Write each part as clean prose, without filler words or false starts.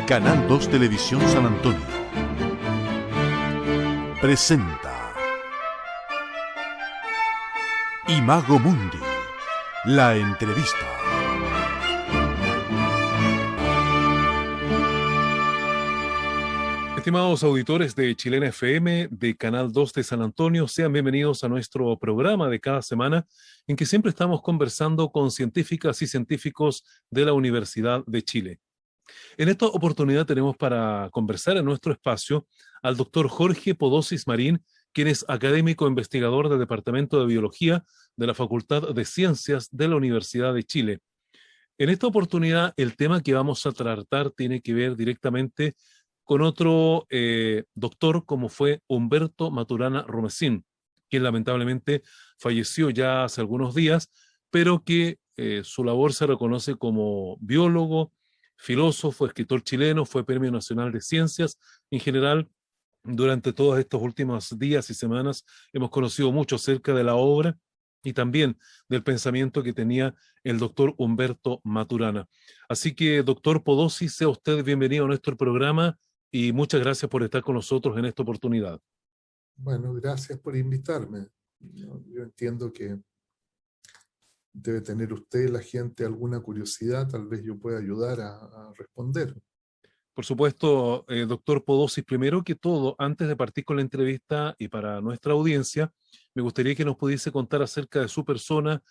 Canal 2 Televisión San Antonio presenta Imago Mundi, la entrevista. Estimados auditores de Chilena FM, de Canal 2 de San Antonio, sean bienvenidos a nuestro programa de cada semana, en que siempre estamos conversando con científicas y científicos de la Universidad de Chile. En esta oportunidad tenemos para conversar en nuestro espacio al doctor Jorge Podosis Marín, quien es académico investigador del Departamento de Biología de la Facultad de Ciencias de la Universidad de Chile. En esta oportunidad, el tema que vamos a tratar tiene que ver directamente con otro doctor, como fue Humberto Maturana Romesín, quien lamentablemente falleció ya hace algunos días, pero que su labor se reconoce como biólogo, filósofo, escritor chileno, fue Premio Nacional de Ciencias. En general, durante todos estos últimos días y semanas hemos conocido mucho acerca de la obra y también del pensamiento que tenía el doctor Humberto Maturana. Así que, doctor Podosis, sea usted bienvenido a nuestro programa y muchas gracias por estar con nosotros en esta oportunidad. Bueno, gracias por invitarme. Yo entiendo que debe tener usted, la gente, alguna curiosidad, tal vez yo pueda ayudar a responder. Por supuesto, doctor Podosis, primero que todo, antes de partir con la entrevista y para nuestra audiencia, me gustaría que nos pudiese contar acerca de su persona,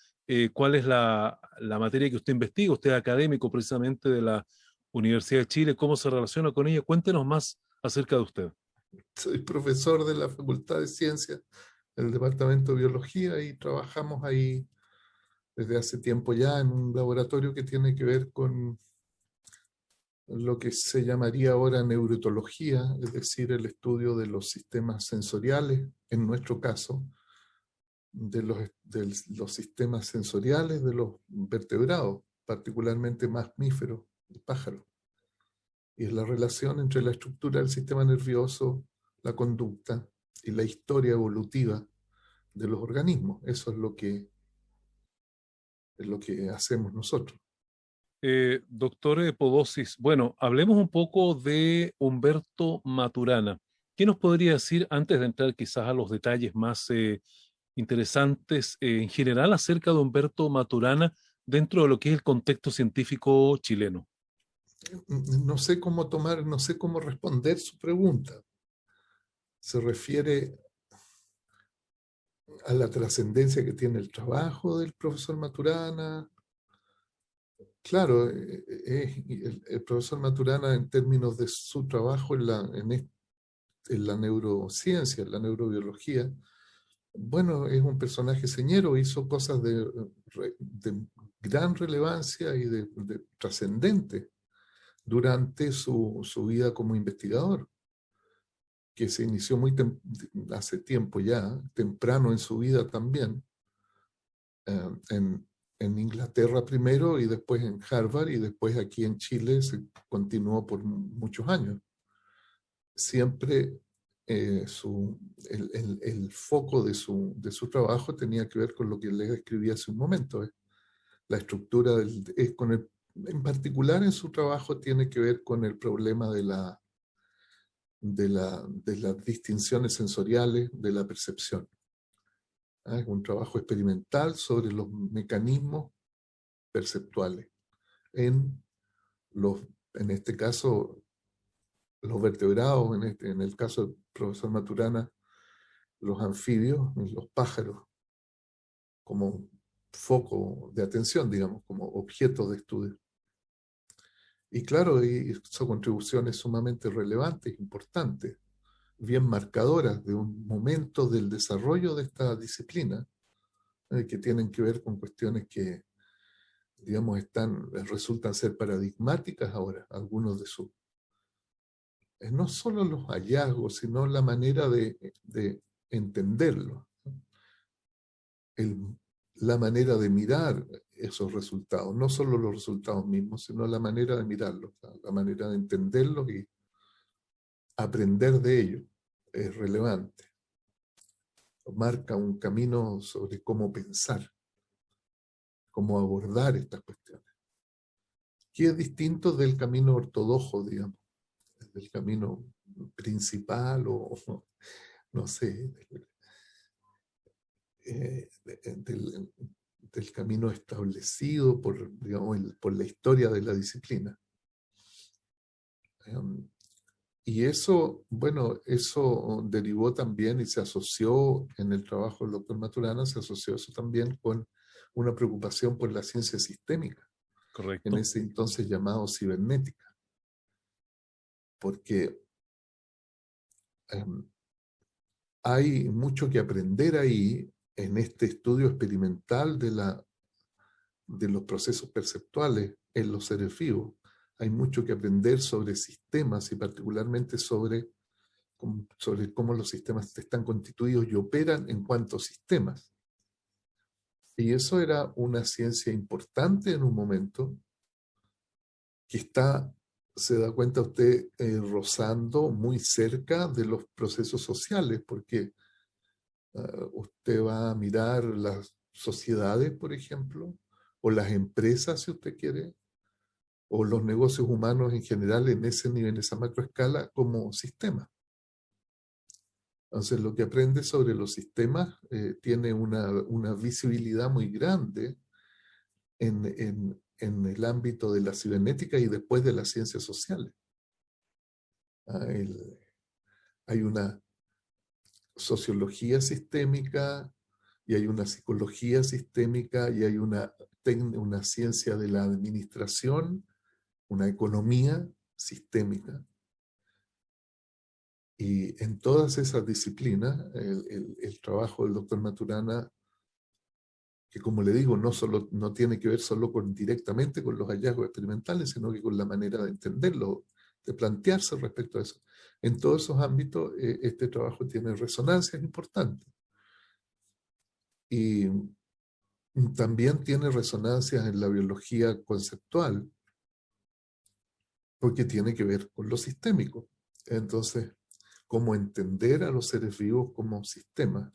cuál es la materia que usted investiga. Usted es académico precisamente de la Universidad de Chile, cómo se relaciona con ella. Cuéntenos más acerca de usted. Soy profesor de la Facultad de Ciencias del Departamento de Biología y trabajamos ahí desde hace tiempo ya en un laboratorio que tiene que ver con lo que se llamaría ahora neuroetología, es decir, el estudio de los sistemas sensoriales, en nuestro caso, de los sistemas sensoriales de los vertebrados, particularmente mamíferos y pájaros. Y es la relación entre la estructura del sistema nervioso, la conducta y la historia evolutiva de los organismos. Eso es lo que hacemos nosotros. Doctor Podosis, bueno, hablemos un poco de Humberto Maturana. ¿Qué nos podría decir, antes de entrar quizás a los detalles más interesantes, en general acerca de Humberto Maturana dentro de lo que es el contexto científico chileno? No sé cómo responder su pregunta. Se refiere a la trascendencia que tiene el trabajo del profesor Maturana. Claro, el profesor Maturana, en términos de su trabajo en la neurociencia, en la neurobiología, bueno, es un personaje señero, hizo cosas de gran relevancia y de trascendente durante su vida como investigador, que se inició hace tiempo ya, temprano en su vida también, en Inglaterra primero y después en Harvard y después aquí en Chile se continuó por muchos años. Siempre el foco de su trabajo tenía que ver con lo que le escribí hace un momento. La estructura en particular en su trabajo tiene que ver con el problema de las distinciones sensoriales de la percepción. Es un trabajo experimental sobre los mecanismos perceptuales en este caso, los vertebrados, en el caso del profesor Maturana, los anfibios, los pájaros, como foco de atención, digamos, como objeto de estudio. Y claro, hizo contribuciones sumamente relevantes, importantes, bien marcadoras de un momento del desarrollo de esta disciplina, que tienen que ver con cuestiones que, digamos, resultan ser paradigmáticas ahora, algunos de sus. No solo los hallazgos, sino la manera de entenderlo, la manera de mirar esos resultados, no solo los resultados mismos, sino la manera de mirarlos, la manera de entenderlos y aprender de ellos es relevante. Marca un camino sobre cómo pensar, cómo abordar estas cuestiones. que es distinto del camino ortodoxo, digamos, del camino principal o no sé, del camino establecido por, digamos, por la historia de la disciplina. Y eso, bueno, eso derivó también y se asoció en el trabajo del doctor Maturana, se asoció eso también con una preocupación por la ciencia sistémica, en Correcto. ese entonces llamado cibernética, porque hay mucho que aprender ahí en este estudio experimental de los procesos perceptuales en los seres vivos. Hay mucho que aprender sobre sistemas y particularmente sobre cómo los sistemas están constituidos y operan en cuanto a sistemas. Y eso era una ciencia importante en un momento que está, se da cuenta usted, rozando muy cerca de los procesos sociales, porque usted va a mirar las sociedades, por ejemplo, o las empresas, si usted quiere, o los negocios humanos en general en ese nivel, en esa macroescala, como sistemas. Entonces, lo que aprende sobre los sistemas tiene una visibilidad muy grande en el ámbito de la cibernética y después de las ciencias sociales. Hay una sociología sistémica y hay una psicología sistémica y hay una ciencia de la administración, una economía sistémica. Y en todas esas disciplinas, el trabajo del doctor Maturana, que como le digo, no tiene que ver solo directamente con los hallazgos experimentales, sino que con la manera de entenderlo, de plantearse respecto a eso. En todos esos ámbitos, este trabajo tiene resonancias importantes. Y también tiene resonancias en la biología conceptual, porque tiene que ver con lo sistémico. Entonces, cómo entender a los seres vivos como sistemas,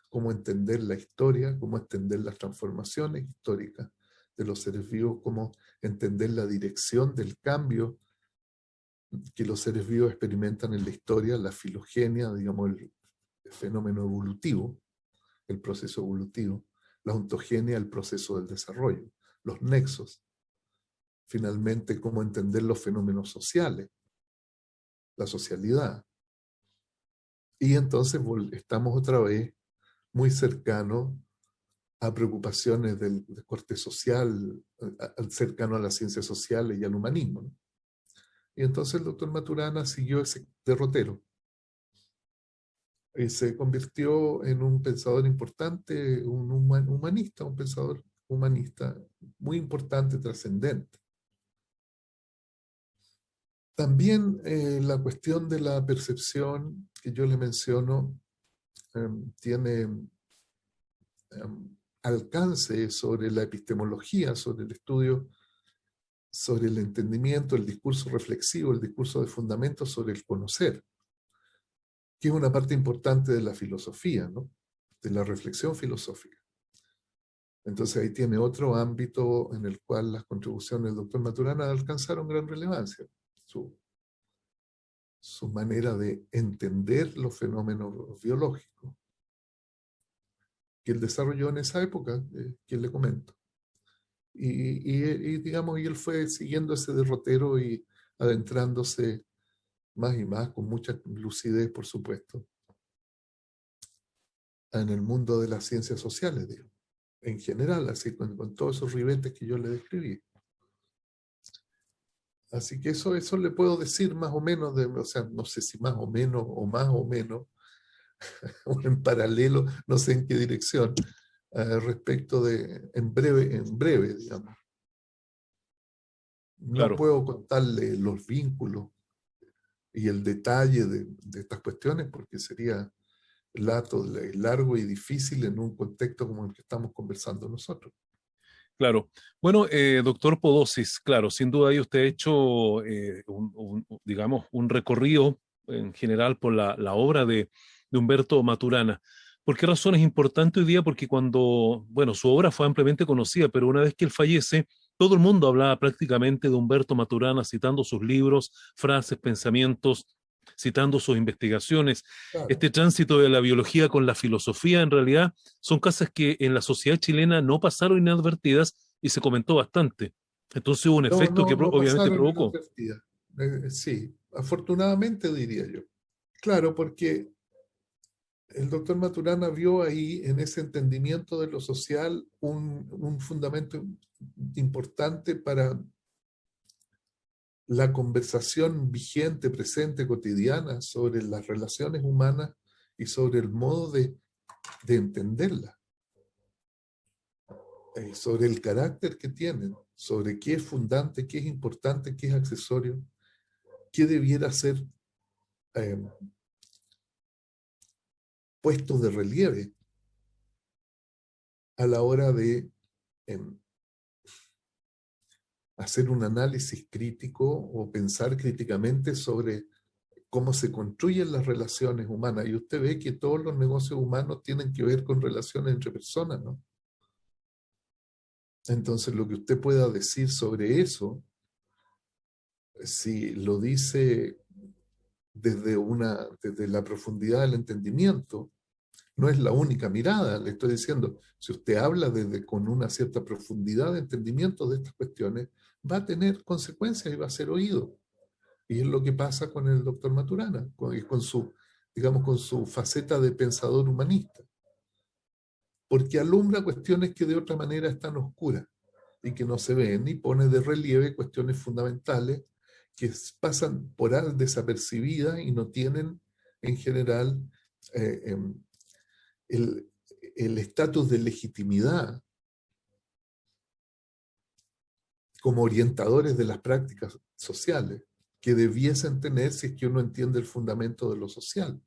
cómo entender la historia, cómo entender las transformaciones históricas de los seres vivos, cómo entender la dirección del cambio que los seres vivos experimentan en la historia, la filogenia, digamos, el fenómeno evolutivo, el proceso evolutivo, la ontogenia, el proceso del desarrollo, los nexos, finalmente cómo entender los fenómenos sociales, la socialidad. Y entonces estamos otra vez muy cercanos a preocupaciones de corte social, cercano a las ciencias sociales y al humanismo, ¿no? Y entonces el doctor Maturana siguió ese derrotero y se convirtió en un pensador importante, un humanista, un pensador humanista muy importante, trascendente. También la cuestión de la percepción que yo le menciono tiene alcance sobre la epistemología, sobre el estudio, sobre el entendimiento, el discurso reflexivo, el discurso de fundamento sobre el conocer, que es una parte importante de la filosofía, ¿no? De la reflexión filosófica. Entonces ahí tiene otro ámbito en el cual las contribuciones del doctor Maturana alcanzaron gran relevancia. Su manera de entender los fenómenos biológicos que él desarrolló en esa época, que le comento. Y digamos, y él fue siguiendo ese derrotero y adentrándose más y más, con mucha lucidez, por supuesto, en el mundo de las ciencias sociales, digamos, en general, así con todos esos ribetes que yo le describí. Así que eso le puedo decir más o menos, o sea, no sé si más o menos, o más o menos, o en paralelo, no sé en qué dirección, respecto de, en breve, digamos. No Claro. puedo contarle los vínculos y el detalle de estas cuestiones porque sería largo y difícil en un contexto como el que estamos conversando nosotros. Claro. Bueno, doctor Podosis, claro, sin duda ahí usted ha hecho, digamos, un recorrido en general por la obra de Humberto Maturana. ¿Por qué razón es importante hoy día? Porque cuando, bueno, su obra fue ampliamente conocida, pero una vez que él fallece, Todo el mundo hablaba prácticamente de Humberto Maturana, citando sus libros, frases, pensamientos, citando sus investigaciones. Claro. Este tránsito de la biología con la filosofía, en realidad, son cosas que en la sociedad chilena no pasaron inadvertidas y se comentó bastante. Entonces hubo un No, efecto que no, no obviamente pasaron provocó. inadvertidas. Sí, afortunadamente diría yo. Claro, porque el doctor Maturana vio ahí, en ese entendimiento de lo social, un fundamento importante para la conversación vigente, presente, cotidiana sobre las relaciones humanas y sobre el modo de entenderlas, sobre el carácter que tienen, sobre qué es fundante, qué es importante, qué es accesorio, qué debiera ser eh, puesto de relieve a la hora de em, hacer un análisis crítico o pensar críticamente sobre cómo se construyen las relaciones humanas. Y usted ve que todos los negocios humanos tienen que ver con relaciones entre personas, ¿no? Entonces, lo que usted pueda decir sobre eso, si lo dice desde la profundidad del entendimiento, no es la única mirada. Le estoy diciendo, si usted habla con una cierta profundidad de entendimiento de estas cuestiones, va a tener consecuencias y va a ser oído. Y es lo que pasa con el doctor Maturana, con su, digamos, con su faceta de pensador humanista, porque alumbra cuestiones que de otra manera están oscuras y que no se ven, y pone de relieve cuestiones fundamentales que pasan por desapercibidas y no tienen en general eh, em, el estatus de legitimidad como orientadores de las prácticas sociales que debiesen tener si es que uno entiende el fundamento de lo social,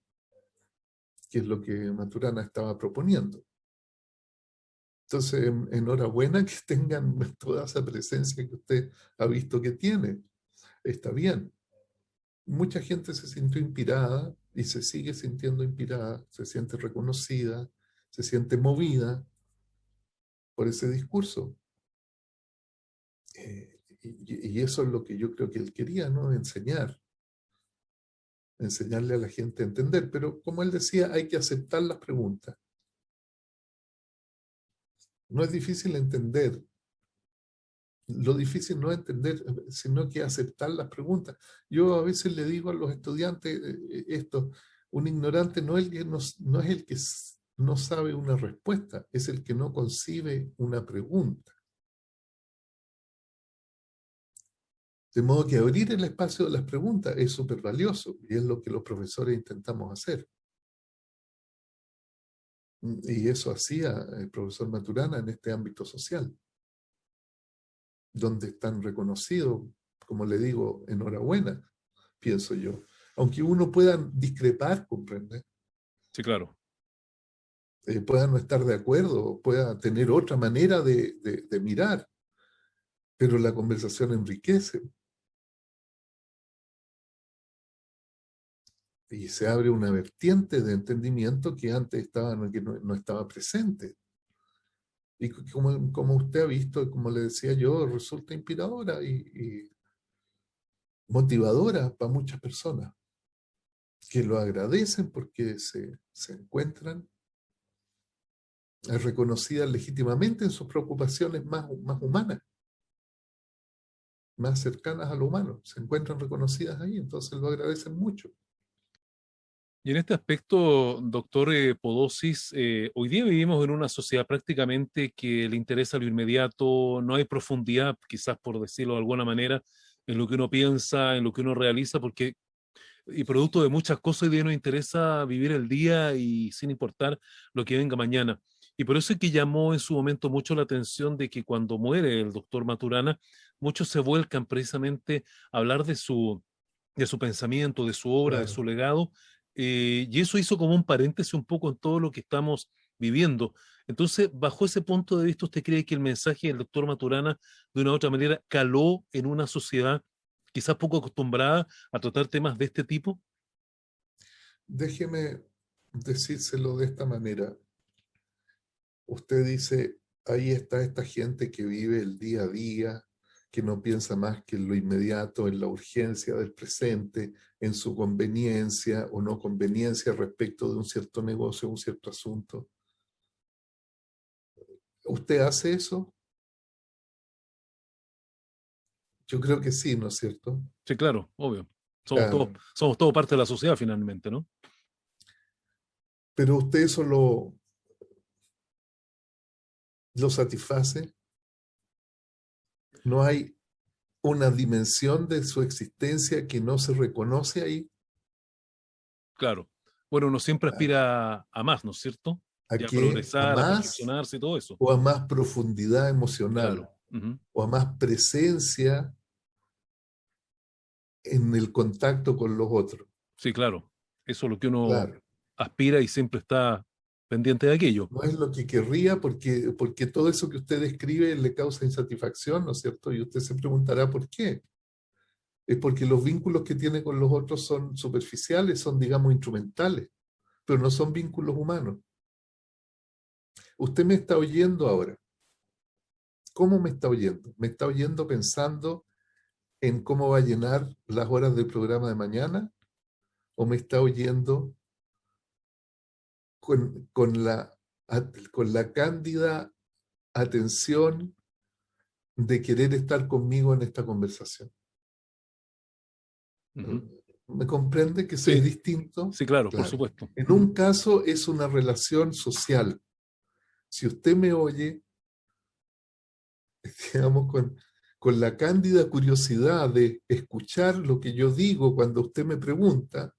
que es lo que Maturana estaba proponiendo. Entonces, enhorabuena que tengan toda esa presencia que usted ha visto que tiene. Está bien. Mucha gente se sintió inspirada y se sigue sintiendo inspirada, se siente reconocida, se siente movida por ese discurso. Y eso es lo que yo creo que él quería, ¿no? Enseñarle a la gente a entender. Pero como él decía, hay que aceptar las preguntas. No es difícil entender. Lo difícil no es entender, sino que aceptar las preguntas. Yo a veces le digo a los estudiantes esto: un ignorante no es no es el que no sabe una respuesta, es el que no concibe una pregunta. De modo que abrir el espacio de las preguntas es súper valioso y es lo que los profesores intentamos hacer. Y eso hacía el profesor Maturana en este ámbito social, donde están reconocidos, como le digo, enhorabuena, pienso yo. Aunque uno pueda discrepar, comprende, Sí, claro. pueda no estar de acuerdo, pueda tener otra manera de mirar, pero la conversación enriquece y se abre una vertiente de entendimiento que antes que no estaba presente. Y como usted ha visto, como le decía yo, resulta inspiradora y motivadora para muchas personas que lo agradecen porque se encuentran reconocidas legítimamente en sus preocupaciones más humanas, más cercanas a lo humano. Se encuentran reconocidas ahí, entonces lo agradecen mucho. Y en este aspecto, doctor Podosis, hoy día vivimos en una sociedad prácticamente que le interesa lo inmediato, no hay profundidad, quizás por decirlo de alguna manera, en lo que uno piensa, en lo que uno realiza, porque y producto de muchas cosas, hoy día nos interesa vivir el día y sin importar lo que venga mañana. Y por eso es que llamó en su momento mucho la atención de que cuando muere el doctor Maturana, muchos se vuelcan precisamente a hablar de su pensamiento, de su obra, de Claro. su legado, y eso hizo como un paréntesis un poco en todo lo que estamos viviendo. Entonces, bajo ese punto de vista, ¿usted cree que el mensaje del doctor Maturana, de una u otra manera, caló en una sociedad quizás poco acostumbrada a tratar temas de este tipo? Déjeme decírselo de esta manera. Usted dice, ahí está esta gente que vive el día a día, que no piensa más que en lo inmediato, en la urgencia del presente, en su conveniencia o no conveniencia respecto de un cierto negocio, un cierto asunto. ¿Usted hace eso? Yo creo que sí, ¿no es cierto? Sí, claro, obvio. Claro. Somos todos parte de la sociedad finalmente, ¿no? Pero usted eso lo satisface. No hay una dimensión de su existencia que no se reconoce ahí. Claro. Bueno, uno siempre ¿A, aspira a más, ¿no es cierto? a Y a qué? ¿A progresar, a más perfeccionarse y todo eso. o a más profundidad emocional? Claro. Ujú. ¿O a más presencia en el contacto con los otros? Sí, claro. Eso es lo que uno Claro. aspira y siempre está pendiente de aquello. No es lo que querría porque todo eso que usted describe le causa insatisfacción, ¿no es cierto? Y usted se preguntará por qué. Es porque los vínculos que tiene con los otros son superficiales, son, digamos, instrumentales, pero no son vínculos humanos. Usted me está oyendo ahora. ¿Cómo me está oyendo? ¿Me está oyendo pensando en cómo va a llenar las horas del programa de mañana? ¿O me está oyendo con, con la, con la cándida atención de querer estar conmigo en esta conversación? Ujú. ¿Me comprende que eso es Sí, distinto? sí, claro, por Claro. supuesto. En Ujú. un caso es una relación social. Si usted me oye, digamos, con la cándida curiosidad de escuchar lo que yo digo cuando usted me pregunta,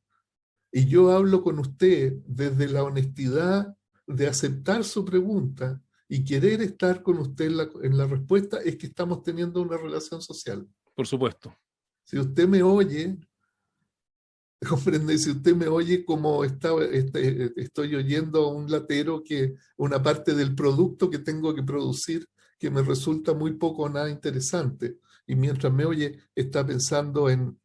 y yo hablo con usted desde la honestidad de aceptar su pregunta y querer estar con usted en la respuesta, es que estamos teniendo una relación social. Por supuesto. Si usted me oye, comprende, si usted me oye como estoy oyendo a un latero, que una parte del producto que tengo que producir que me resulta muy poco o nada interesante, y mientras me oye está pensando en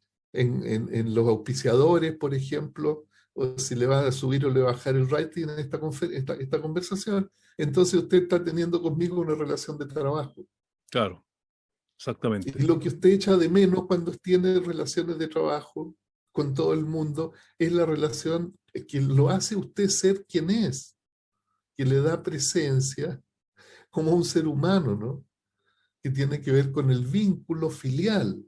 los auspiciadores, por ejemplo, o si le va a subir o le va a bajar el rating en esta conversación, entonces usted está teniendo conmigo una relación de trabajo. Claro, exactamente. Y lo que usted echa de menos cuando tiene relaciones de trabajo con todo el mundo es la relación que lo hace usted ser quien es, que le da presencia como un ser humano, ¿no? Que tiene que ver con el vínculo filial,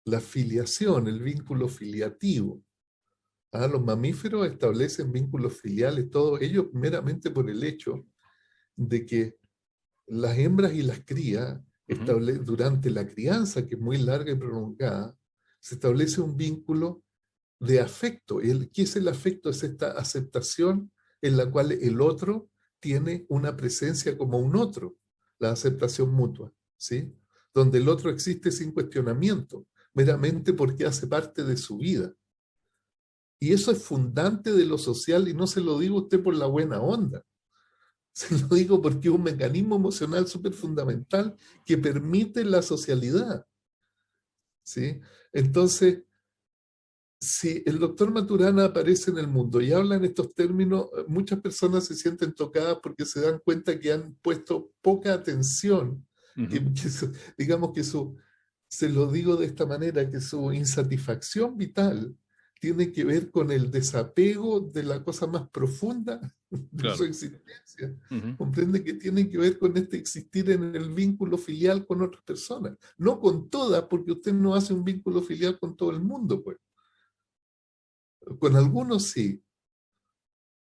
la filiación, el vínculo filiativo. Ah, los mamíferos establecen vínculos filiales, todos ellos meramente por el hecho de que las hembras y las crías, Ujú. durante la crianza, que es muy larga y prolongada, se establece un vínculo de afecto. ¿Qué es el afecto? Es esta aceptación en la cual el otro tiene una presencia como un otro, la aceptación mutua, ¿sí? Donde el otro existe sin cuestionamiento, meramente porque hace parte de su vida. Y eso es fundante de lo social, y no se lo digo a usted por la buena onda. Se lo digo porque es un mecanismo emocional súper fundamental que permite la socialidad, ¿sí? Entonces, si el doctor Maturana aparece en el mundo y habla en estos términos, muchas personas se sienten tocadas porque se dan cuenta que han puesto poca atención, Ujú. digamos que se lo digo de esta manera, que su insatisfacción vital tiene que ver con el desapego de la cosa más profunda de su Claro. existencia. Ujú. Comprende que tiene que ver con este existir en el vínculo filial con otras personas. No con todas, porque usted no hace un vínculo filial con todo el mundo, pues. Con algunos sí,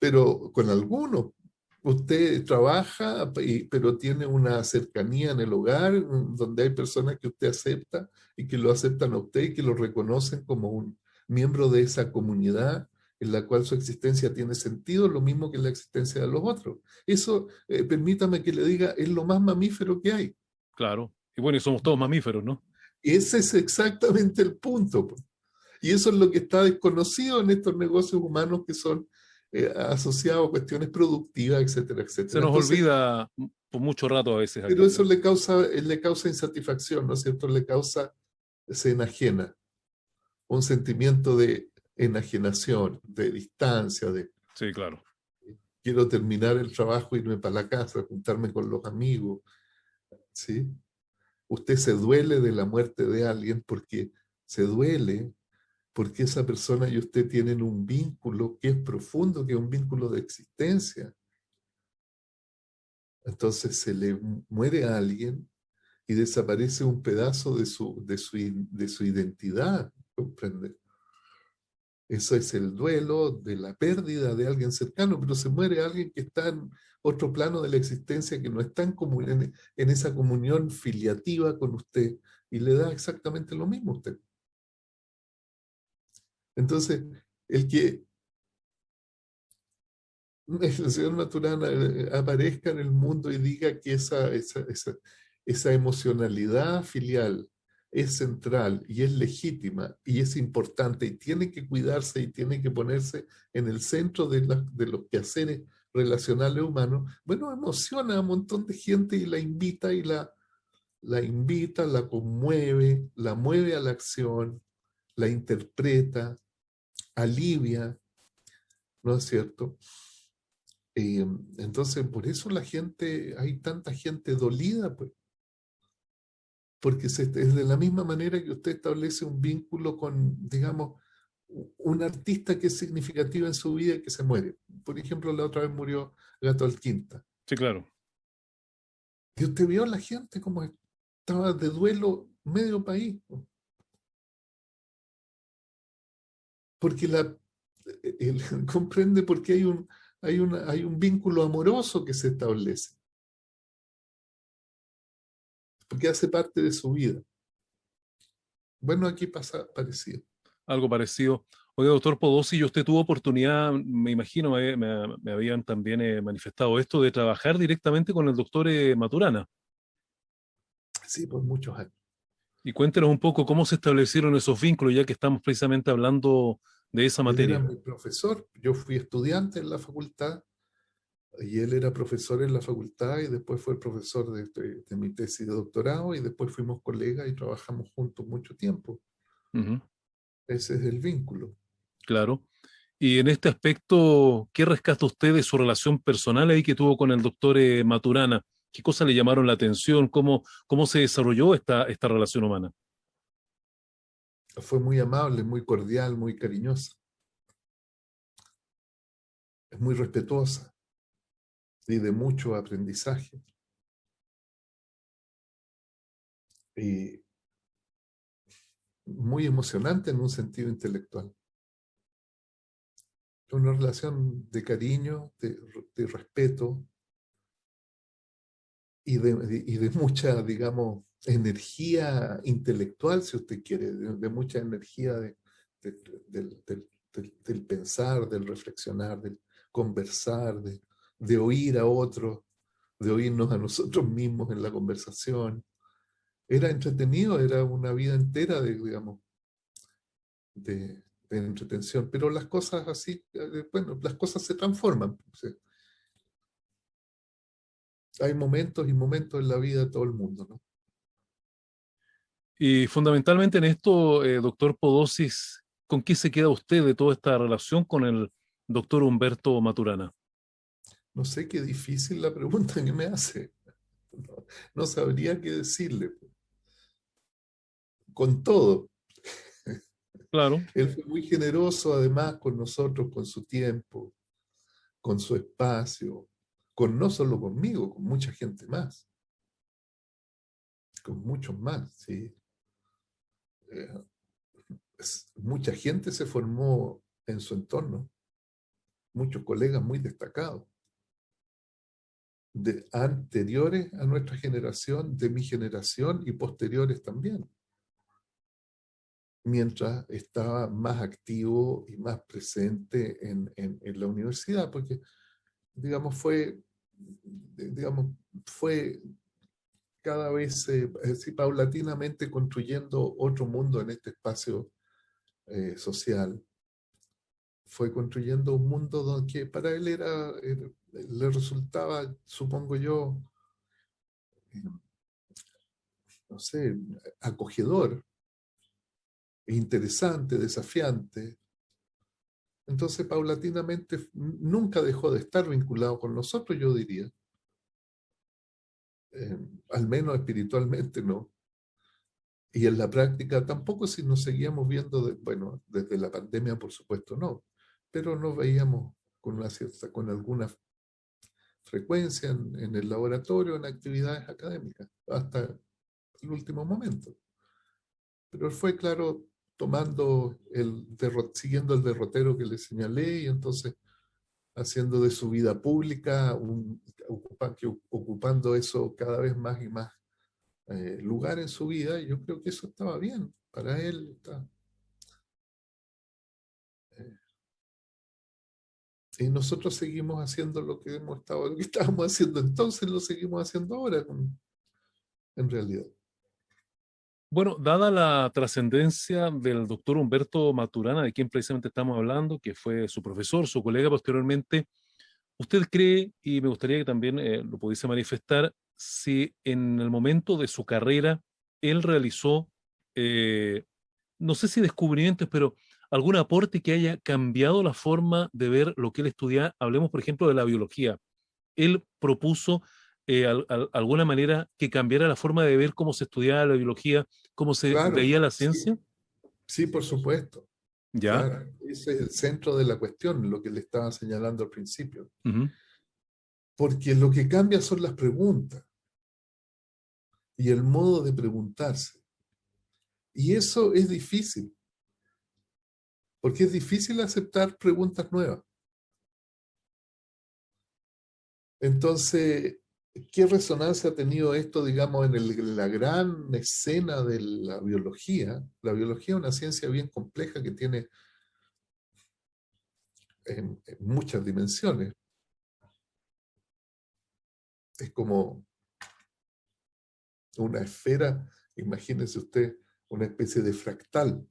pero con algunos usted trabaja, pero tiene una cercanía en el hogar, donde hay personas que usted acepta y que lo aceptan a usted y que lo reconocen como un miembro de esa comunidad en la cual su existencia tiene sentido, lo mismo que la existencia de los otros. Eso, permítame que le diga, es lo más mamífero que hay. Claro. Y bueno, y somos todos mamíferos, ¿no? Ese es exactamente el punto, pues. Y eso es lo que está desconocido en estos negocios humanos que son asociados a cuestiones productivas, etcétera, Se etcétera. nos Entonces, olvida por mucho rato a veces pero aquello. eso le causa insatisfacción, ¿no es cierto? Se enajena, un sentimiento de enajenación, de distancia, Sí, claro. quiero terminar el trabajo, irme para la casa, juntarme con los amigos, ¿sí? Usted se duele de la muerte de alguien porque se duele porque esa persona y usted tienen un vínculo que es profundo, que es un vínculo de existencia. Entonces se le muere a alguien y desaparece un pedazo de su identidad, ¿comprende? Eso es el duelo de la pérdida de alguien cercano, pero se muere alguien que está en otro plano de la existencia, que no está en esa comunión filiativa con usted y le da exactamente lo mismo a usted. Entonces, el que el señor Maturana aparezca en el mundo y diga que esa emocionalidad filial es central y es legítima y es importante y tiene que cuidarse y tiene que ponerse en el centro de los quehaceres relacionales humanos, bueno, emociona a un montón de gente y la invita la invita, la conmueve, la mueve a la acción, la interpreta, alivia, ¿no es cierto? Entonces, por eso hay tanta gente dolida, pues, porque es de la misma manera que usted establece un vínculo con, digamos, un artista que es significativo en su vida y que se muere. Por ejemplo, la otra vez murió Gato Alquinta. Sí, claro. Y usted vio a la gente como estaba de duelo medio país, porque él comprende porque hay un vínculo amoroso que se establece, porque hace parte de su vida. Bueno, aquí pasa parecido. Algo parecido. Oye, doctor Podosi, usted tuvo oportunidad, me imagino, me habían también manifestado esto, de trabajar directamente con el doctor Maturana. Sí, por muchos años. Y cuéntenos un poco cómo se establecieron esos vínculos, ya que estamos precisamente hablando de esa Él era materia. mi profesor, yo fui estudiante en la facultad y él era profesor en la facultad y después fue el profesor de mi tesis de doctorado y después fuimos colegas y trabajamos juntos mucho tiempo. Ujú, Ese es el vínculo. claro. Y en este aspecto, ¿qué rescata usted de su relación personal ahí que tuvo con el doctor Maturana? ¿Qué cosas le llamaron la atención? ¿Cómo se desarrolló esta relación humana? Fue muy amable, muy cordial, muy cariñosa, es muy respetuosa y de mucho aprendizaje. Y muy emocionante en un sentido intelectual. Una relación de cariño, de respeto y de mucha, digamos, energía intelectual, si usted quiere, de mucha energía de- del pensar, del reflexionar, del conversar, de oír a otros, de oírnos a nosotros mismos en la conversación. Era entretenido, era una vida entera digamos, de entretención, pero las cosas así, bueno, las cosas se transforman. ¿Sí? Hay momentos y momentos en la vida de todo el mundo, ¿no? Y fundamentalmente en esto, doctor Podosis, ¿con qué se queda usted de toda esta relación con el doctor Humberto Maturana? No sé, qué difícil la pregunta que me hace. No, no sabría qué decirle. Con todo, Claro, él fue muy generoso además con nosotros, con su tiempo, con su espacio, con no solo conmigo, con mucha gente más, con muchos más, ¿sí? Eh, Mucha gente se formó en su entorno, muchos colegas muy destacados, anteriores a nuestra generación, de mi generación y posteriores también, mientras estaba más activo y más presente en la universidad, porque, digamos, digamos, fue cada vez, así, paulatinamente construyendo otro mundo en este espacio social. Fue construyendo un mundo que para él le resultaba, supongo yo, eh, no sé, acogedor, interesante, desafiante, Entonces, paulatinamente, nunca dejó de estar vinculado con nosotros, yo diría. Al menos espiritualmente no. Y en la práctica tampoco, si nos seguíamos viendo, bueno, desde la pandemia por supuesto no, pero nos veíamos con alguna frecuencia en el laboratorio, en actividades académicas, hasta el último momento. Pero él fue, claro, siguiendo el derrotero que le señalé, y entonces haciendo de su vida pública, ocupando eso cada vez más y más lugar en su vida, y yo creo que eso estaba bien para él. Eh, y nosotros seguimos haciendo lo que lo que estábamos haciendo entonces, lo seguimos haciendo ahora, en realidad. Bueno, dada la trascendencia del doctor Humberto Maturana, de quien precisamente estamos hablando, que fue su profesor, su colega posteriormente, ¿usted cree, y me gustaría que también lo pudiese manifestar, si en el momento de su carrera él realizó, no sé si descubrimientos, pero algún aporte que haya cambiado la forma de ver lo que él estudiaba? Hablemos, por ejemplo, de la biología. Él propuso alguna manera que cambiara la forma de ver cómo se estudiaba la biología, cómo se Claro, veía la sí, ciencia. sí, por supuesto. ¿Ya? Claro, ese es el centro de la cuestión, lo que le estaba señalando al principio. Ujú. Porque lo que cambia son las preguntas y el modo de preguntarse. Y eso es difícil, porque es difícil aceptar preguntas nuevas. Entonces, ¿qué resonancia ha tenido esto, digamos, en la gran escena de la biología? La biología es una ciencia bien compleja que tiene en muchas dimensiones. Es como una esfera, imagínese usted, una especie de fractal,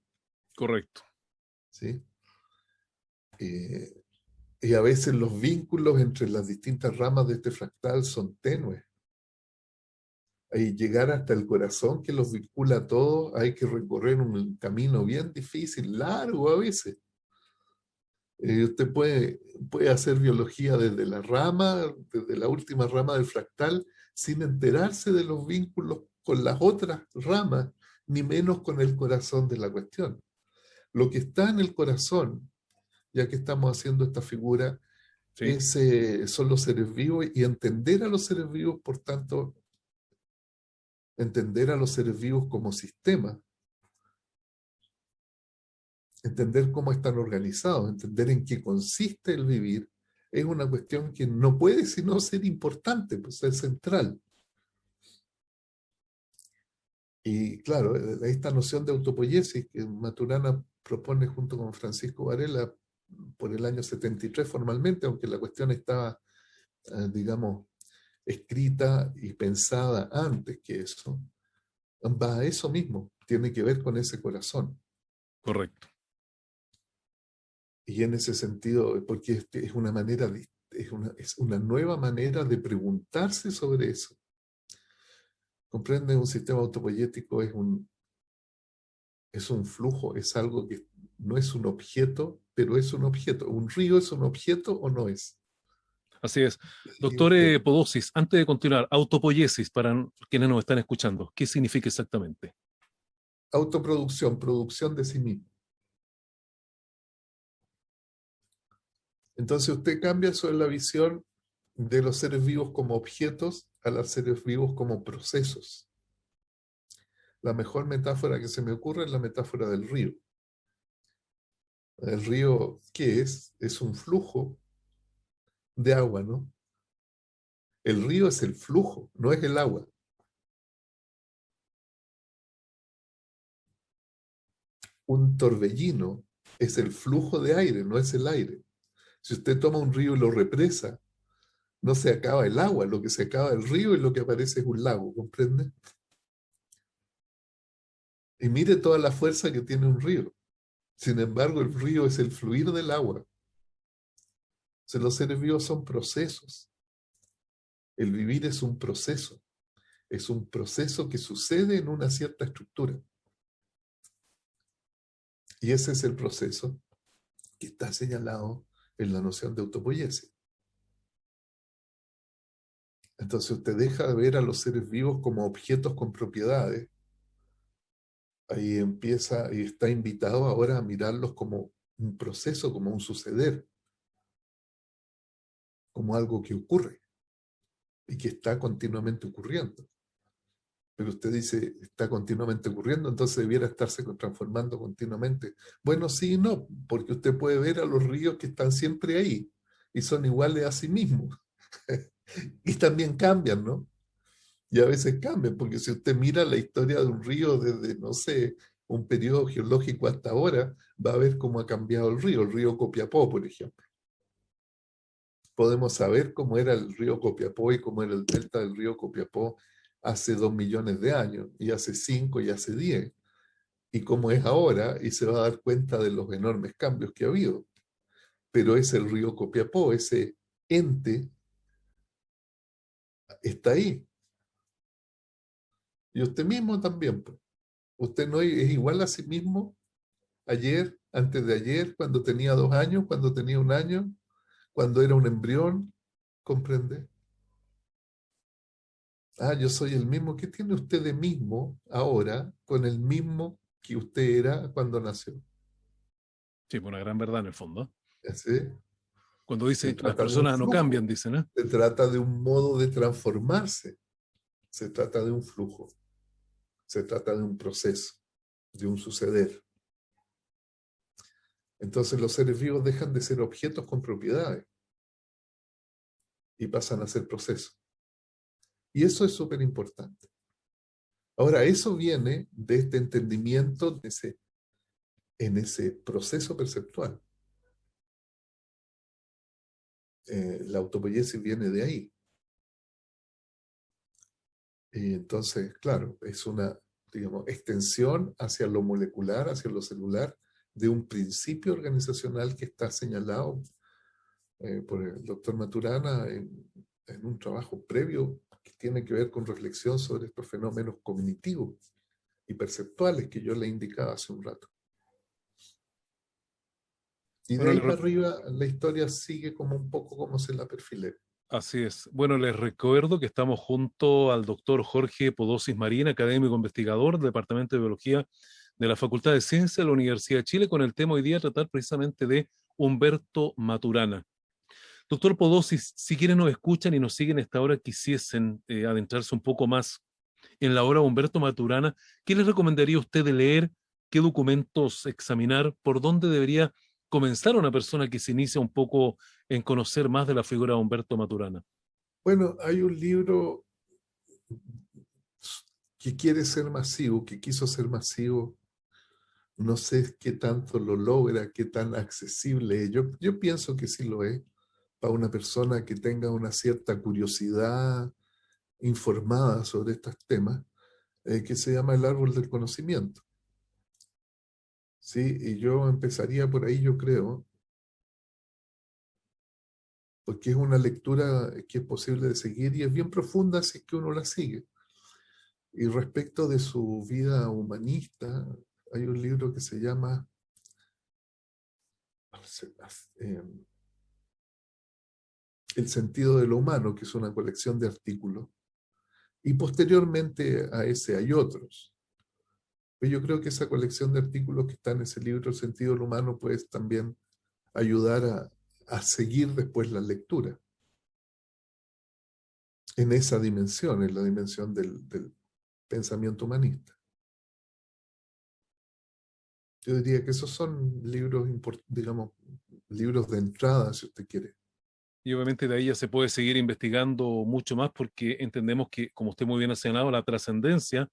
Correcto. ¿sí? Y a veces los vínculos entre las distintas ramas de este fractal son tenues. Y llegar hasta el corazón que los vincula a todos, hay que recorrer un camino bien difícil, largo a veces. Usted puede hacer biología desde la rama, desde la última rama del fractal, sin enterarse de los vínculos con las otras ramas, ni menos con el corazón de la cuestión. Lo que está en el corazón, ya que estamos haciendo esta figura, Sí. son los seres vivos, y entender a los seres vivos, por tanto, entender a los seres vivos como sistema, entender cómo están organizados, entender en qué consiste el vivir, es una cuestión que no puede sino ser importante, pues ser central. Y claro, esta noción de autopoiesis que Maturana propone junto con Francisco Varela por el año 73 formalmente, aunque la cuestión estaba, digamos, escrita y pensada antes que eso, va a eso mismo, tiene que ver con ese corazón. Correcto. Y en ese sentido, porque es una manera, es una nueva manera de preguntarse sobre eso. ¿Comprende? Un sistema autopoyético es un flujo, es algo que no es un objeto, pero es un objeto. ¿Un río es un objeto o no es? Así es. Y Doctor usted, Podosis, antes de continuar, autopoiesis, para quienes nos están escuchando, ¿qué significa exactamente? autoproducción, producción de sí mismo. Entonces usted cambia sobre la visión de los seres vivos como objetos a los seres vivos como procesos. La mejor metáfora que se me ocurre es la metáfora del río. El río, ¿qué es? Es un flujo de agua, ¿no? El río es el flujo, no es el agua. Un torbellino es el flujo de aire, no es el aire. Si usted toma un río y lo represa, no se acaba el agua, lo que se acaba el río y lo que aparece es un lago, ¿comprende? Y mire toda la fuerza que tiene un río. Sin embargo, el río es el fluir del agua. Los seres vivos son procesos. El vivir es un proceso. Es un proceso que sucede en una cierta estructura. Y ese es el proceso que está señalado en la noción de autopoiesis. Entonces usted deja de ver a los seres vivos como objetos con propiedades. Ahí empieza y está invitado ahora a mirarlos como un proceso, como un suceder, como algo que ocurre y que está continuamente ocurriendo. Pero usted dice, está continuamente ocurriendo, entonces debiera estarse transformando continuamente. Bueno, sí y no, porque usted puede ver a los ríos que están siempre ahí y son iguales a sí mismos. Y también cambian, ¿no? Y a veces cambian, porque si usted mira la historia de un río desde, no sé, un periodo geológico hasta ahora, va a ver cómo ha cambiado el río Copiapó, por ejemplo. Podemos saber cómo era el río Copiapó y cómo era el delta del río Copiapó hace 2 millones de años, y hace 5 y hace 10, y cómo es ahora, y se va a dar cuenta de los enormes cambios que ha habido. Pero es el río Copiapó, ese ente está ahí. Y usted mismo también, pues. Usted no es igual a sí mismo ayer, antes de ayer, cuando tenía 2 años, cuando tenía 1 año, cuando era un embrión, ¿comprende? Ah, yo soy el mismo. ¿Qué tiene usted de mismo ahora con el mismo que usted era cuando nació? Sí, pues una gran verdad en el fondo. ¿Sí? Cuando Se dice, las trata de un personas no cambian, flujo, dicen, ¿eh? se trata de un modo de transformarse, se trata de un flujo, se trata de un proceso, de un suceder. Entonces los seres vivos dejan de ser objetos con propiedades y pasan a ser procesos. Y eso es súper importante. Ahora, eso viene de este entendimiento en ese proceso perceptual. La autopoiesis viene de ahí. Y entonces, claro, es una, digamos, extensión hacia lo molecular, hacia lo celular, de un principio organizacional que está señalado por el doctor Maturana en un trabajo previo que tiene que ver con reflexión sobre estos fenómenos cognitivos y perceptuales que yo le indicaba hace un rato. Y de Bueno, ahí para arriba la historia sigue como un poco como se la perfilé. así es. Bueno, les recuerdo que estamos junto al doctor Jorge Podosis Marín, académico investigador del Departamento de Biología de la Facultad de Ciencias de la Universidad de Chile, con el tema hoy día tratar precisamente de Humberto Maturana. Doctor Podosis, si quieren nos escuchan y nos siguen a esta hora, quisiesen adentrarse un poco más en la obra de Humberto Maturana, ¿qué les recomendaría a usted de leer? ¿Qué documentos examinar? ¿Por dónde debería comenzar una persona que se inicia un poco en conocer más de la figura de Humberto Maturana? Bueno, hay un libro que quiere ser masivo, que quiso ser masivo. No sé qué tanto lo logra, qué tan accesible es. Yo pienso que sí lo es para una persona que tenga una cierta curiosidad informada sobre estos temas, que se llama El árbol del conocimiento. Sí, y yo empezaría por ahí, yo creo, porque es una lectura que es posible de seguir y es bien profunda si es que uno la sigue. Y respecto de su vida humanista, hay un libro que se llama El sentido de lo humano, que es una colección de artículos. Y posteriormente a ese hay otros. Pero yo creo que esa colección de artículos que está en ese libro, El sentido del humano, puede también ayudar a seguir después la lectura. En esa dimensión, en la dimensión del pensamiento humanista. Yo diría que esos son libros, digamos, libros de entrada, si usted quiere. Y obviamente de ahí ya se puede seguir investigando mucho más porque entendemos que, como usted muy bien ha señalado, la trascendencia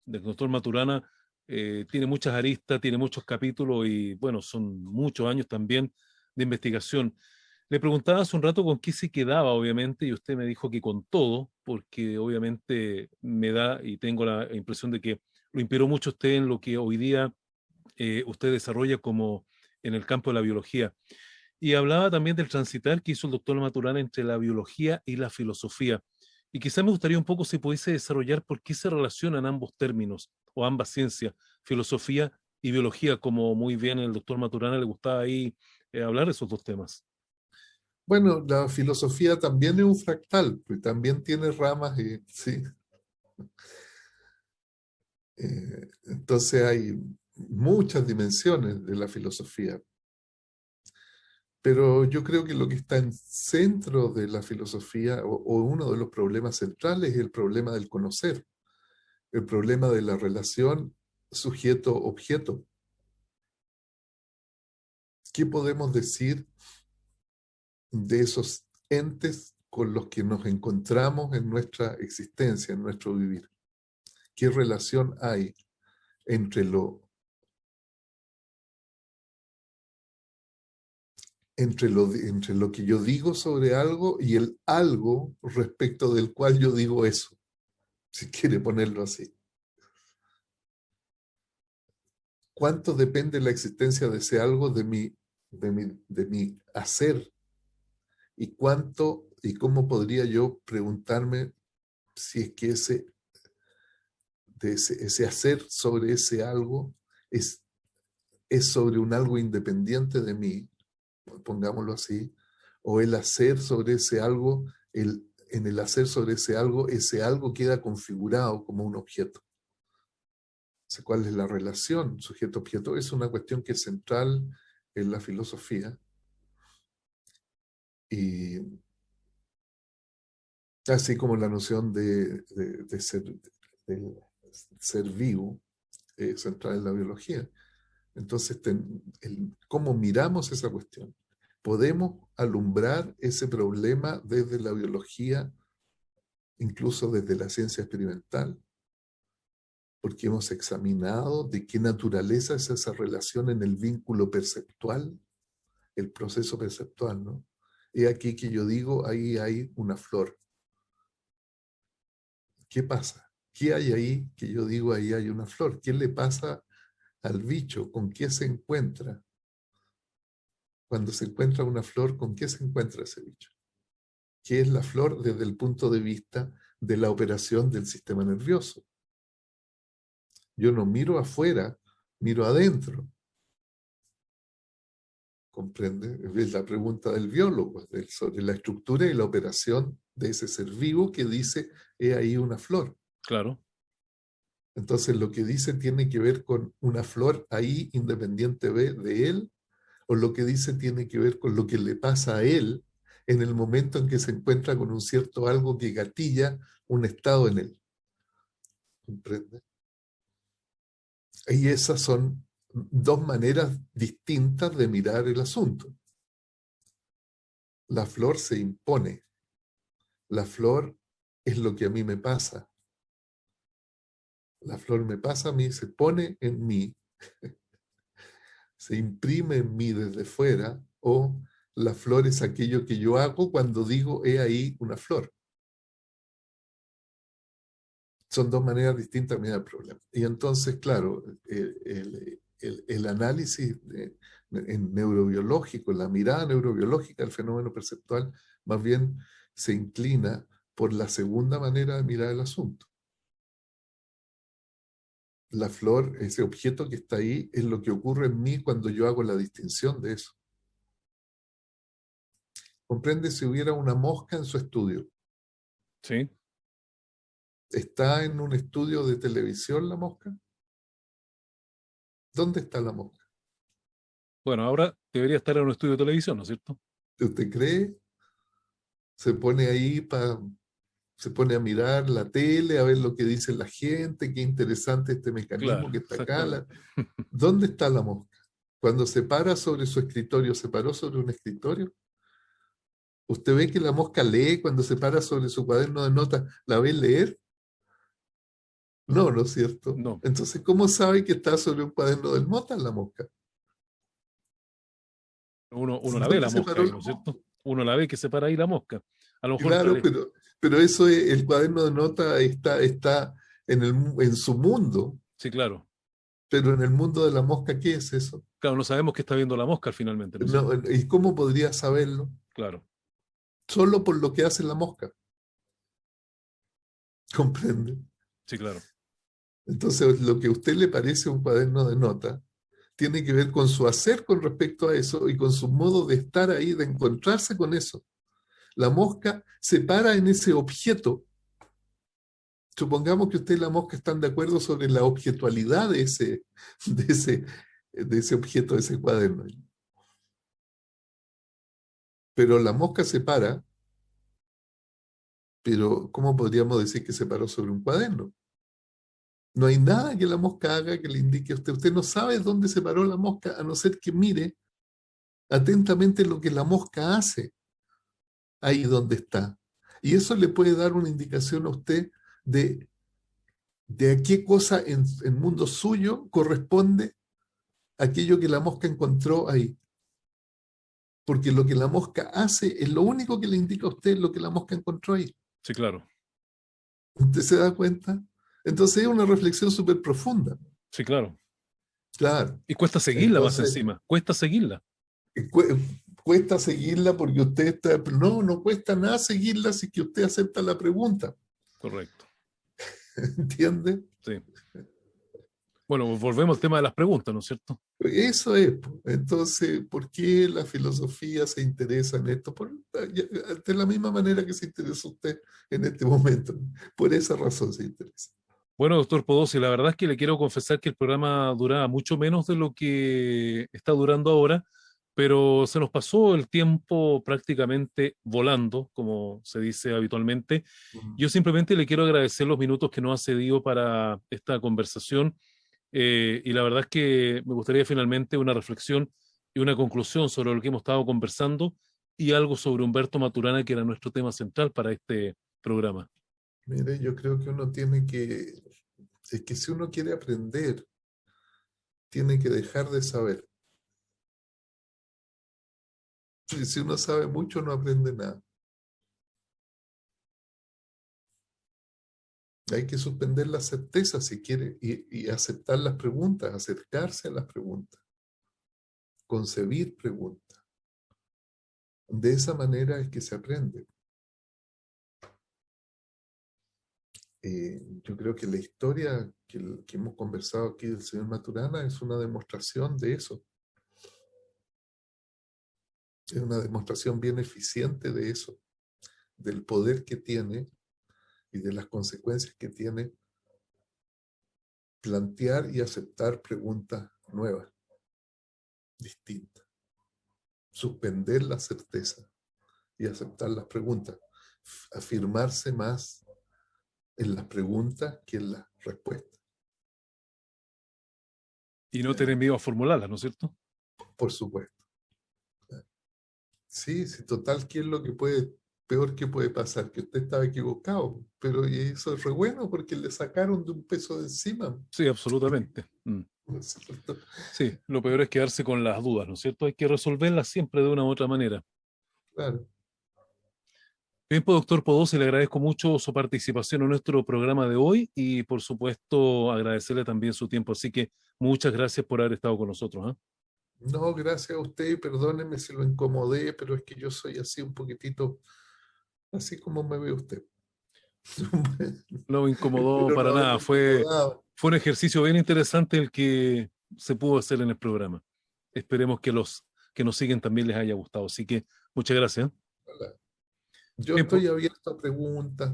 del doctor Maturana tiene muchas aristas, tiene muchos capítulos y bueno, son muchos años también de investigación. Le preguntaba hace un rato con qué se quedaba, obviamente, y usted me dijo que con todo, porque obviamente me da y tengo la impresión de que lo inspiró mucho usted en lo que hoy día usted desarrolla como en el campo de la biología. Y hablaba también del transitar que hizo el doctor Maturana entre la biología y la filosofía. Y quizá me gustaría un poco si pudiese desarrollar por qué se relacionan ambos términos o ambas ciencias, filosofía y biología, como muy bien el doctor Maturana le gustaba ahí hablar de esos dos temas. Bueno, la filosofía también es un fractal, pues también tiene ramas y sí. Entonces hay muchas dimensiones de la filosofía. Pero yo creo que lo que está en centro de la filosofía, o uno de los problemas centrales, es el problema del conocer, el problema de la relación sujeto-objeto. ¿Qué podemos decir de esos entes con los que nos encontramos en nuestra existencia, en nuestro vivir? ¿Qué relación hay entre entre lo que yo digo sobre algo y el algo respecto del cual yo digo eso, si quiere ponerlo así? ¿Cuánto depende la existencia de ese algo de mi hacer? ¿Y cuánto y cómo podría yo preguntarme si es que ese hacer sobre ese algo es, es sobre un algo independiente de mí, pongámoslo así, o el hacer sobre ese algo, en el hacer sobre ese algo queda configurado como un objeto? ¿Cuál es la relación sujeto-objeto? Es una cuestión que es central en la filosofía. Y así como la noción de ser vivo, central en la biología. Entonces, ¿cómo miramos esa cuestión? Podemos alumbrar ese problema desde la biología, incluso desde la ciencia experimental, porque hemos examinado de qué naturaleza es esa relación en el vínculo perceptual, el proceso perceptual, ¿no? Y aquí que yo digo, ahí hay una flor. ¿Qué pasa? ¿Qué hay ahí que yo digo, ahí hay una flor? ¿Qué le pasa al bicho? ¿Con qué se encuentra? Cuando se encuentra una flor, ¿con qué se encuentra ese bicho? ¿Qué es la flor desde el punto de vista de la operación del sistema nervioso? Yo no miro afuera, miro adentro. ¿Comprende? Es la pregunta del biólogo, sobre la estructura y la operación de ese ser vivo que dice, he ahí una flor. Claro. Entonces lo que dice tiene que ver con una flor ahí independiente de él, o lo que dice tiene que ver con lo que le pasa a él en el momento en que se encuentra con un cierto algo que gatilla un estado en él. ¿Comprende? Y esas son dos maneras distintas de mirar el asunto. La flor se impone. La flor es lo que a mí me pasa. La flor me pasa a mí, se pone en mí, se imprime en mí desde fuera, o la flor es aquello que yo hago cuando digo, he ahí una flor. Son dos maneras distintas de mirar el problema. Y entonces, claro, el análisis en neurobiológico, la mirada neurobiológica del fenómeno perceptual, más bien se inclina por la segunda manera de mirar el asunto. La flor, ese objeto que está ahí, es lo que ocurre en mí cuando yo hago la distinción de eso. Comprende, si hubiera una mosca en su estudio. Sí. ¿Está en un estudio de televisión la mosca? ¿Dónde está la mosca? Bueno, ahora debería estar en un estudio de televisión, ¿no es cierto? ¿Usted cree? Se pone ahí, se pone a mirar la tele, a ver lo que dice la gente, qué interesante este mecanismo Claro, que está acá. exactamente. ¿Dónde está la mosca? Cuando se para sobre su escritorio, ¿se paró sobre un escritorio? ¿Usted ve que la mosca lee cuando se para sobre su cuaderno de notas? ¿La ve leer? No, ¿no es cierto? No, Entonces, ¿cómo sabe que está sobre un cuaderno de notas la mosca? uno la ve ¿Dónde la se mosca paró ahí, la ¿no es mosca? cierto? Uno la ve que se para ahí la mosca. A lo mejor Claro, pero eso es, el cuaderno de notas está en su mundo, sí, claro. pero en el mundo de la mosca, ¿qué es eso? Claro, no sabemos qué está viendo la mosca finalmente, ¿no es No, cierto? ¿y cómo podría saberlo? Claro, Solo por lo que hace la mosca, ¿comprende? sí, claro. Entonces, lo que a usted le parece un cuaderno de notas tiene que ver con su hacer con respecto a eso y con su modo de estar ahí, de encontrarse con eso. La mosca se para en ese objeto. Supongamos que usted y la mosca están de acuerdo sobre la objetualidad de ese objeto, de ese cuaderno. Pero la mosca se para, pero ¿cómo podríamos decir que se paró sobre un cuaderno? No hay nada que la mosca haga que le indique a usted. Usted no sabe dónde se paró la mosca, a no ser que mire atentamente lo que la mosca hace ahí donde está. Y eso le puede dar una indicación a usted de a qué cosa en el mundo suyo corresponde aquello que la mosca encontró ahí. Porque lo que la mosca hace es lo único que le indica a usted lo que la mosca encontró ahí. Sí, claro. ¿Usted se da cuenta? Entonces es una reflexión súper profunda. Sí, claro. Claro. Y cuesta seguirla más encima. Cuesta seguirla. Cuesta seguirla porque usted está... No cuesta nada seguirla si que usted acepta la pregunta. Correcto. ¿Entiende? Sí. Bueno, volvemos al tema de las preguntas, ¿no es cierto? Eso es. Entonces, ¿por qué la filosofía se interesa en esto? De la misma manera que se interesa usted en este momento. Por esa razón se interesa. Bueno, doctor Podosi, la verdad es que le quiero confesar que el programa duraba mucho menos de lo que está durando ahora, pero se nos pasó el tiempo prácticamente volando, como se dice habitualmente. Yo simplemente le quiero agradecer los minutos que nos ha cedido para esta conversación. Y la verdad es que me gustaría finalmente una reflexión y una conclusión sobre lo que hemos estado conversando y algo sobre Humberto Maturana, que era nuestro tema central para este programa. Mire, yo creo que uno tiene que... Es que si uno quiere aprender, tiene que dejar de saber. Si uno sabe mucho, no aprende nada. Hay que suspender la certeza si quiere y aceptar las preguntas, acercarse a las preguntas, concebir preguntas. De esa manera es que se aprende. Yo creo que la historia que hemos conversado aquí del señor Maturana es una demostración de eso. Es una demostración bien eficiente de eso, del poder que tiene y de las consecuencias que tiene plantear y aceptar preguntas nuevas, distintas. Suspender la certeza y aceptar las preguntas. Afirmarse más en las preguntas que en las respuestas. Y no tener miedo a formularlas, ¿no es cierto? Por supuesto. Sí, total, ¿qué es lo que peor que puede pasar? Que usted estaba equivocado, pero eso es re bueno porque le sacaron de un peso de encima. Sí, absolutamente. Sí, lo peor es quedarse con las dudas, ¿no es cierto? Hay que resolverlas siempre de una u otra manera. Claro. Bien, pues, doctor Podosi, le agradezco mucho su participación en nuestro programa de hoy y, por supuesto, agradecerle también su tiempo. Así que muchas gracias por haber estado con nosotros. No, gracias a usted, perdóneme si lo incomodé, pero es que yo soy así un poquitito, así como me ve usted. No me incomodó para nada, fue un ejercicio bien interesante el que se pudo hacer en el programa. Esperemos que los que nos siguen también les haya gustado. Así que muchas gracias. Yo estoy abierto a preguntas.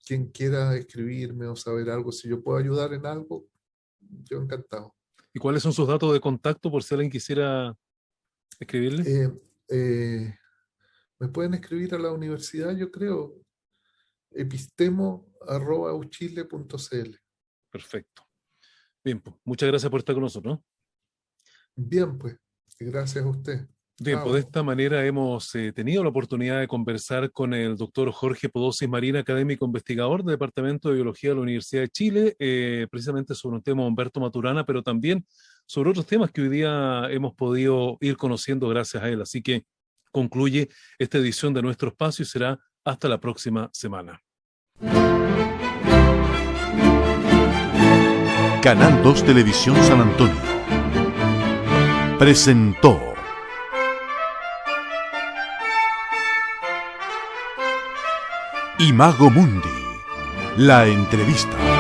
Quien quiera escribirme o saber algo, si yo puedo ayudar en algo, yo encantado. ¿Y cuáles son sus datos de contacto por si alguien quisiera escribirle? Me pueden escribir a la universidad, yo creo, epistemo@uchile.cl. Perfecto. Bien, pues, muchas gracias por estar con nosotros, ¿no? Bien, pues, gracias a usted. Bien, pues de esta manera hemos tenido la oportunidad de conversar con el doctor Jorge Podosi Marín, académico investigador del Departamento de Biología de la Universidad de Chile, precisamente sobre un tema de Humberto Maturana, pero también sobre otros temas que hoy día hemos podido ir conociendo gracias a él. Así que concluye esta edición de nuestro espacio y será hasta la próxima semana. Canal 2 Televisión San Antonio presentó Imago Mundi, la entrevista.